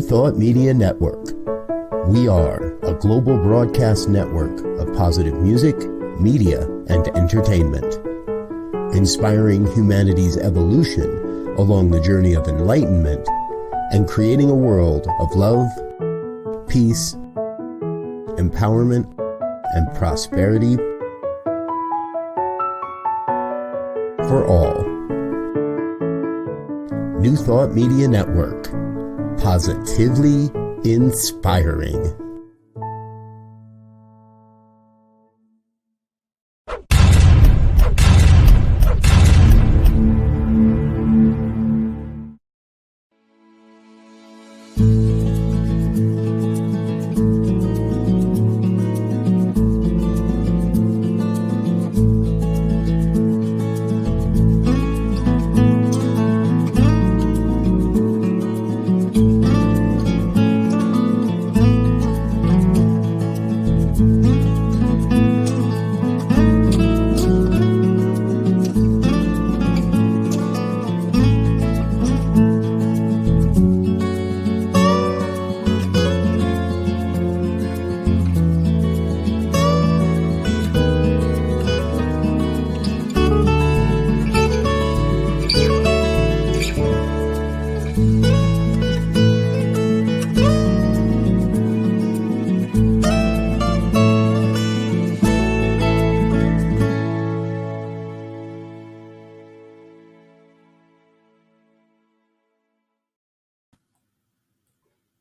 Thought Media Network. We are a global broadcast network of positive music, media, and entertainment, inspiring humanity's evolution along the journey of enlightenment and creating a world of love, peace, empowerment, and prosperity for all. New Thought Media Network. Positively inspiring.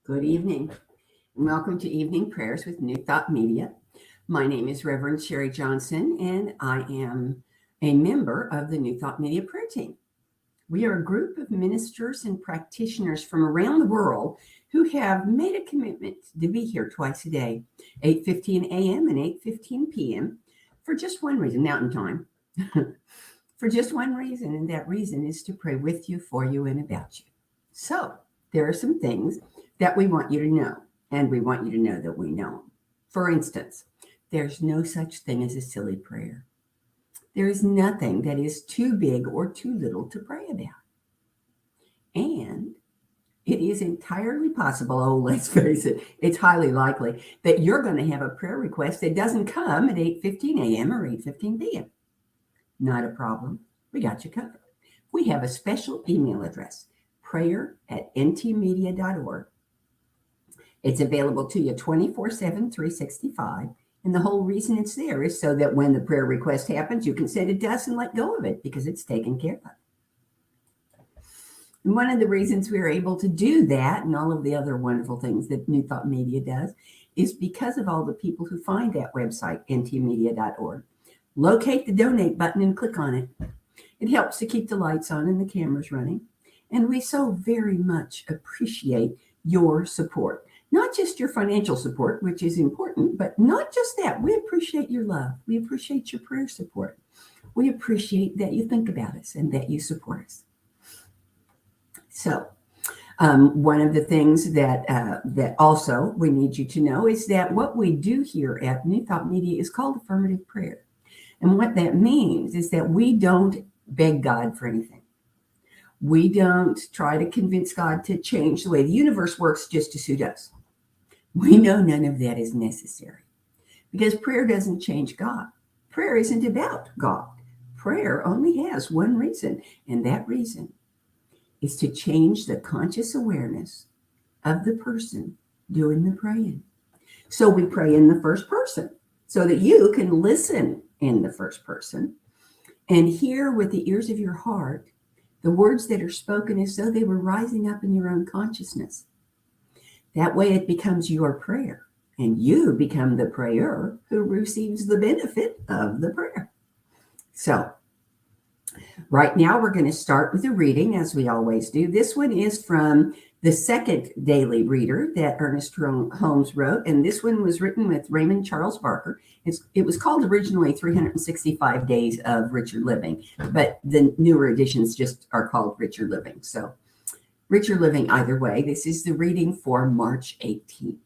Good evening, and welcome to Evening Prayers with New Thought Media. My name is Reverend Sharri Johnson, and I am a member of the New Thought Media prayer team. We are a group of ministers and practitioners from around the world who have made a commitment to be here twice a day, 8:15 a.m. and 8:15 p.m. for just one reason, Mountain Time, for just one reason, and that reason is to pray with you, for you, and about you. So there are some things that we want you to know, and we want you to know that we know them. For instance, there's no such thing as a silly prayer. There is nothing that is too big or too little to pray about. And it is entirely possible, let's face it, it's highly likely that you're going to have a prayer request that doesn't come at 8:15 a.m. or 8:15 p.m. Not a problem. We got you covered. We have a special email address, prayer@ntmedia.org. It's available to you 24/7, 365. And the whole reason it's there is so that when the prayer request happens, you can send it to us and let go of it because it's taken care of. And one of the reasons we're able to do that and all of the other wonderful things that New Thought Media does is because of all the people who find that website, ntmedia.org. Locate the donate button and click on it. It helps to keep the lights on and the cameras running. And we so very much appreciate your support. Not just your financial support, which is important, but not just that. We appreciate your love. We appreciate your prayer support. We appreciate that you think about us and that you support us. So one of the things that also we need you to know is that what we do here at New Thought Media is called affirmative prayer. And what that means is that we don't beg God for anything. We don't try to convince God to change the way the universe works just to suit us. We know none of that is necessary because prayer doesn't change God. Prayer isn't about God. Prayer only has one reason, and that reason is to change the conscious awareness of the person doing the praying. So we pray in the first person so that you can listen in the first person and hear with the ears of your heart the words that are spoken as though they were rising up in your own consciousness. That way it becomes your prayer, and you become the prayer who receives the benefit of the prayer. So right now we're going to start with a reading, as we always do. This one is from the second daily reader that Ernest Holmes wrote, and this one was written with Raymond Charles Barker. It was called originally 365 Days of Richer Living, but the newer editions just are called Richer Living. So Richer Living either way. This is the reading for March 18th.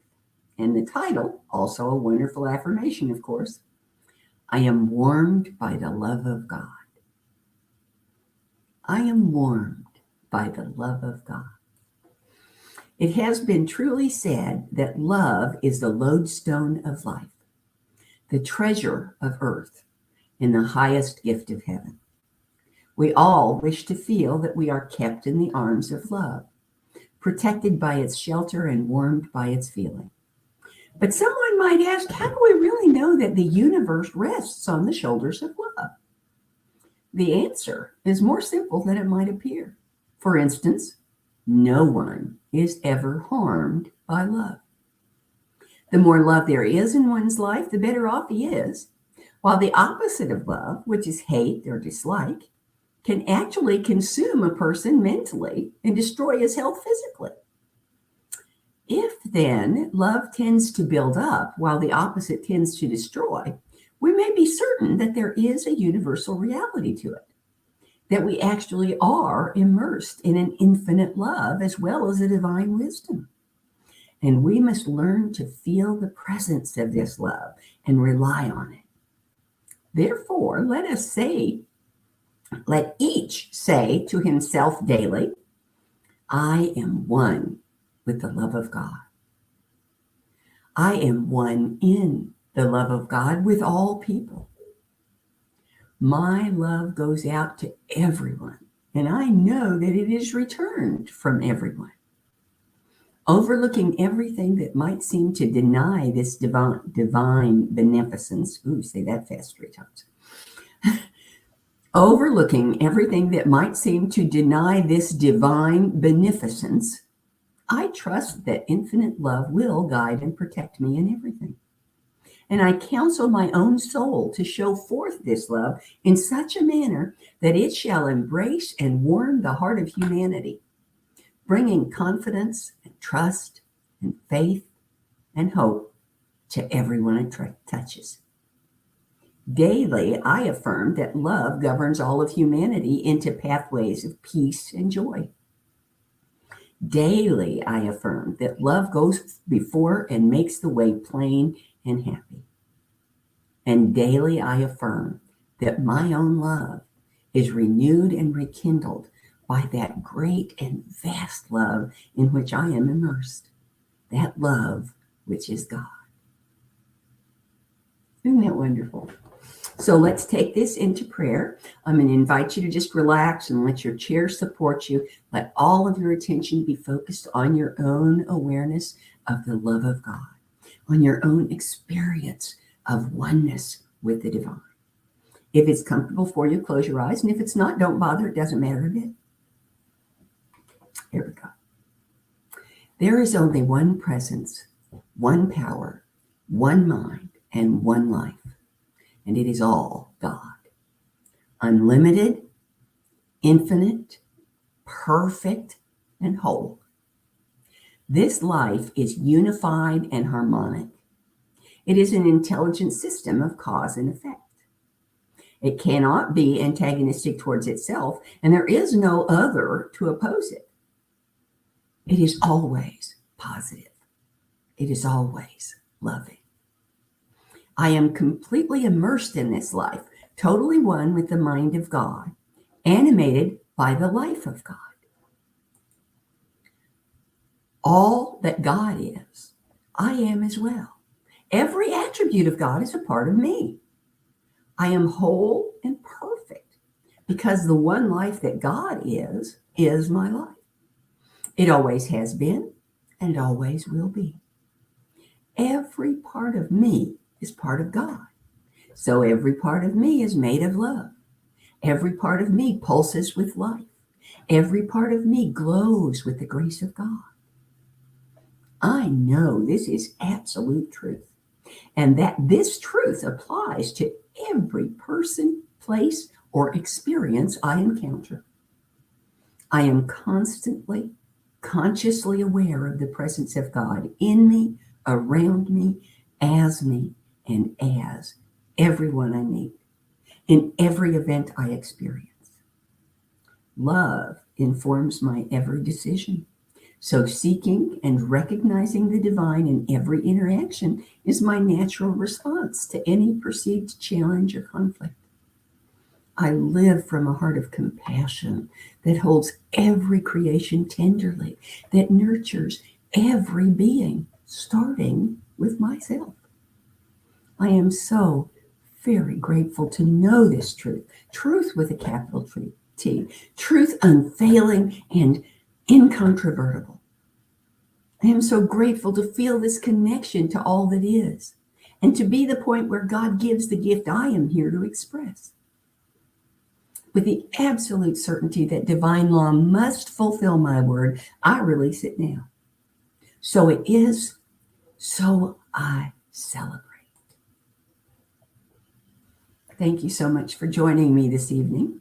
And the title, also a wonderful affirmation, of course, I am warmed by the love of God. I am warmed by the love of God. It has been truly said that love is the lodestone of life, the treasure of earth, and the highest gift of heaven. We all wish to feel that we are kept in the arms of love, protected by its shelter and warmed by its feeling. But someone might ask, how do we really know that the universe rests on the shoulders of love? The answer is more simple than it might appear. For instance, no one is ever harmed by love. The more love there is in one's life, the better off he is, while the opposite of love, which is hate or dislike, can actually consume a person mentally and destroy his health physically. If then love tends to build up while the opposite tends to destroy, we may be certain that there is a universal reality to it, that we actually are immersed in an infinite love as well as a divine wisdom. And we must learn to feel the presence of this love and rely on it. Therefore, let each say to himself daily, I am one with the love of God. I am one in the love of God with all people. My love goes out to everyone, and I know that it is returned from everyone. Overlooking everything that might seem to deny this divine beneficence. Ooh, say that fast 3 times. Overlooking everything that might seem to deny this divine beneficence, I trust that infinite love will guide and protect me in everything. And I counsel my own soul to show forth this love in such a manner that it shall embrace and warm the heart of humanity, bringing confidence and trust and faith and hope to everyone it touches. Daily, I affirm that love governs all of humanity into pathways of peace and joy. Daily, I affirm that love goes before and makes the way plain and happy. And daily, I affirm that my own love is renewed and rekindled by that great and vast love in which I am immersed, that love which is God. Isn't that wonderful? So let's take this into prayer. I'm going to invite you to just relax and let your chair support you. Let all of your attention be focused on your own awareness of the love of God, on your own experience of oneness with the divine. If it's comfortable for you, close your eyes. And if it's not, don't bother. It doesn't matter a bit. Here we go. There is only one presence, one power, one mind, and one life. And it is all God. Unlimited, infinite, perfect, and whole. This life is unified and harmonic. It is an intelligent system of cause and effect. It cannot be antagonistic towards itself, and there is no other to oppose it. It is always positive. It is always loving. I am completely immersed in this life, totally one with the mind of God, animated by the life of God. All that God is, I am as well. Every attribute of God is a part of me. I am whole and perfect because the one life that God is my life. It always has been and always will be. Every part of me is part of God. So every part of me is made of love. Every part of me pulses with life. Every part of me glows with the grace of God. I know this is absolute truth, and that this truth applies to every person, place, or experience I encounter. I am constantly, consciously aware of the presence of God in me, around me, and as everyone I meet, in every event I experience. Love informs my every decision. So seeking and recognizing the divine in every interaction is my natural response to any perceived challenge or conflict. I live from a heart of compassion that holds every creation tenderly, that nurtures every being, starting with myself. I am so very grateful to know this truth with a capital T, truth unfailing and incontrovertible. I am so grateful to feel this connection to all that is, and to be the point where God gives the gift I am here to express. With the absolute certainty that divine law must fulfill my word, I release it now. So it is, so I celebrate. Thank you so much for joining me this evening.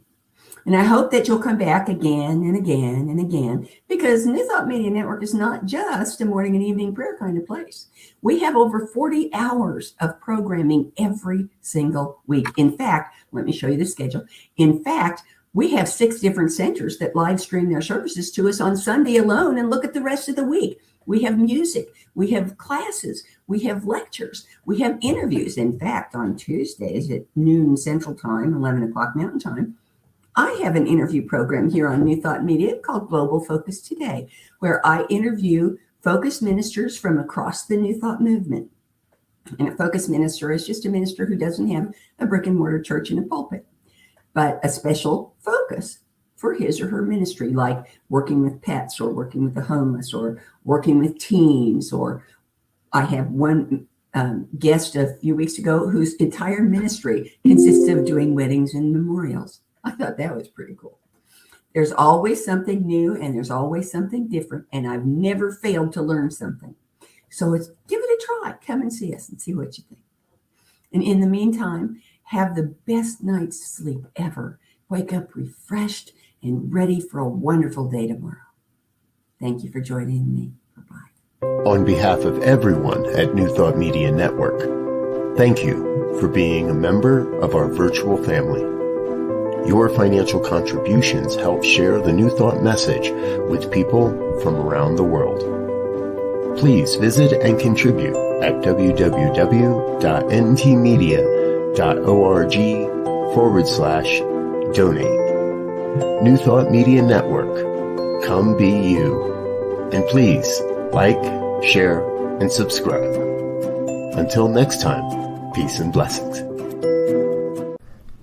And I hope that you'll come back again and again and again, because New Thought Media Network is not just a morning and evening prayer kind of place. We have over 40 hours of programming every single week. In fact, let me show you the schedule. In fact, we have 6 different centers that live stream their services to us on Sunday alone, and look at the rest of the week. We have music, we have classes, we have lectures, we have interviews. In fact, on Tuesdays at noon Central Time, 11 o'clock Mountain Time, I have an interview program here on New Thought Media called Global Focus Today, where I interview focus ministers from across the New Thought movement. And a focus minister is just a minister who doesn't have a brick and mortar church and a pulpit, but a special focus for his or her ministry, like working with pets, or working with the homeless, or working with teens. Or I have one guest a few weeks ago whose entire ministry consists of doing weddings and memorials. I thought that was pretty cool. There's always something new, and there's always something different, and I've never failed to learn something. So give it a try. Come and see us and see what you think. And in the meantime, have the best night's sleep ever. Wake up refreshed and ready for a wonderful day tomorrow. Thank you for joining me. Bye-bye. On behalf of everyone at New Thought Media Network, thank you for being a member of our virtual family. Your financial contributions help share the New Thought message with people from around the world. Please visit and contribute at www.ntmedia.org/donate. New Thought Media Network. Come be you. And please like, share, and subscribe. Until next time, peace and blessings.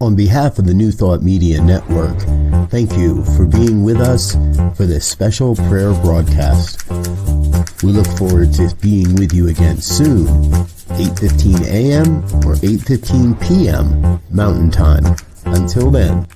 On behalf of the New Thought Media Network, thank you for being with us for this special prayer broadcast. We look forward to being with you again soon, 8:15 a.m. or 8:15 p.m. Mountain Time. Until then.